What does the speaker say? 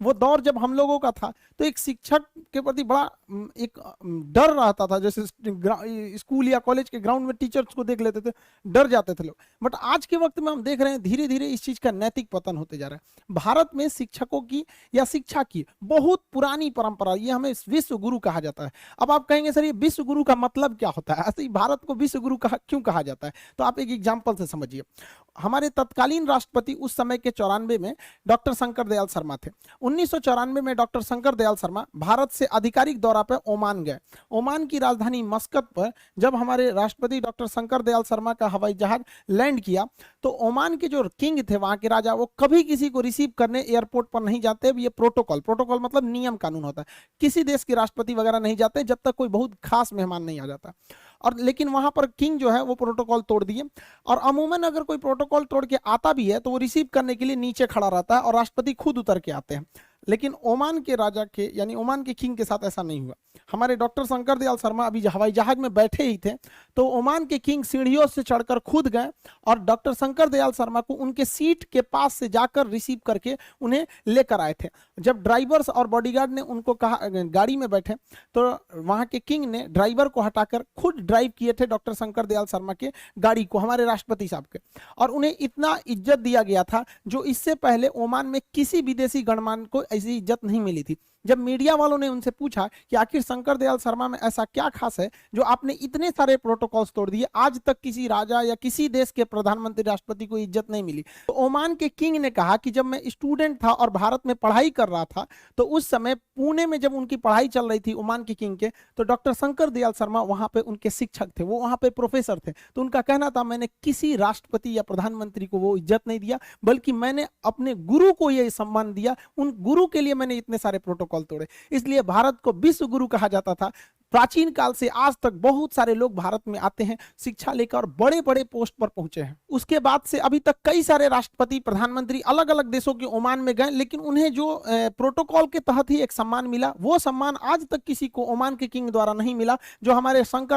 वो दौर जब हम लोगों का था तो एक शिक्षक के प्रति बड़ा एक डर रहता था। जैसे स्कूल या कॉलेज के ग्राउंड में टीचर्स को देख लेते थे, डर जाते थे लोग। बट आज के वक्त में हम देख रहे हैं धीरे धीरे इस चीज का नैतिक पतन होते जा रहा है। भारत में शिक्षकों की या शिक्षा की बहुत पुरानी परंपरा, ये हमें विश्व गुरु कहा जाता है। अब आप कहेंगे सर ये विश्व गुरु का मतलब क्या होता है, ऐसे ही भारत को विश्व गुरु क्यों कहा जाता है? तो आप एक एग्जाम्पल से समझिए। हमारे तत्कालीन राष्ट्रपति उस समय के 94 में डॉक्टर शंकर दयाल शर्मा थे। 1994 में डॉक्टर शंकर दयाल शर्मा भारत से आधिकारिक दौरा पर ओमान गए। ओमान की राजधानी मस्कत पर जब हमारे राष्ट्रपति डॉक्टर शंकर दयाल शर्मा का हवाई जहाज लैंड किया तो ओमान के जो किंग थे, वहां के राजा, वो कभी किसी को रिसीव करने एयरपोर्ट पर नहीं जाते। ये प्रोटोकॉल मतलब नियम कानून होता है। किसी देश के राष्ट्रपति वगैरह नहीं जाते जब तक कोई बहुत खास मेहमान नहीं आ जाता। और लेकिन वहां पर किंग जो है वो प्रोटोकॉल तोड़ दिए। और अमूमन अगर कोई प्रोटोकॉल तोड़ के आता भी है तो वो रिसीव करने के लिए नीचे खड़ा रहता है और राष्ट्रपति खुद उतर के आते हैं। लेकिन ओमान के राजा के यानी ओमान के किंग के साथ ऐसा नहीं हुआ। हमारे डॉक्टर शंकर दयाल शर्मा अभी हवाई जहाज में बैठे ही थे तो ओमान के किंग सीढ़ियों से चढ़कर खुद गए और डॉक्टर शंकर दयाल शर्मा को उनके सीट के पास से जाकर रिसीव करके उन्हें लेकर आए थे। जब ड्राइवर्स और बॉडीगार्ड ने उनको कहा गाड़ी में बैठे तो वहां के किंग ने ड्राइवर को हटाकर खुद ड्राइव किए थे डॉक्टर शंकर दयाल शर्मा के गाड़ी को, हमारे राष्ट्रपति साहब के। और उन्हें इतना इज्जत दिया गया था जो इससे पहले ओमान में किसी विदेशी गणमान्य को ऐसी इज्जत नहीं मिली थी। जब मीडिया वालों ने उनसे पूछा कि आखिर शंकर दयाल शर्मा में ऐसा क्या खास है जो आपने इतने सारे प्रोटोकॉल्स तोड़ दिए, आज तक किसी राजा या किसी देश के प्रधानमंत्री राष्ट्रपति को इज्जत नहीं मिली, तो ओमान के किंग ने कहा कि जब मैं स्टूडेंट था और भारत में पढ़ाई कर रहा था तो उस समय पुणे में जब उनकी पढ़ाई चल रही थी ओमान के किंग के, तो डॉक्टर शंकर दयाल शर्मा वहां पे उनके शिक्षक थे, वो वहां पे प्रोफेसर थे। तो उनका कहना था मैंने किसी राष्ट्रपति या प्रधानमंत्री को वो इज्जत नहीं दिया बल्कि मैंने अपने गुरु को यह सम्मान दिया, उन गुरु के लिए मैंने इतने सारे प्रोटोकॉल तोड़े। इसलिए भारत को विश्व गुरु कहा जाता था। प्राचीन काल से आज तक बहुत सारे लोग भारत में आते हैं, शिक्षा लेकर और बड़े बड़े पोस्ट पर पहुंचे हैं। उसके बाद से अभी तक कई सारे राष्ट्रपति प्रधानमंत्री अलग अलग देशों के ओमान में गए, लेकिन उन्हें जो प्रोटोकॉल के तहत ही एक सम्मान मिला, वो सम्मान आज तक किसी को ओमान के किंग द्वारा नहीं मिला जो हमारे शंकर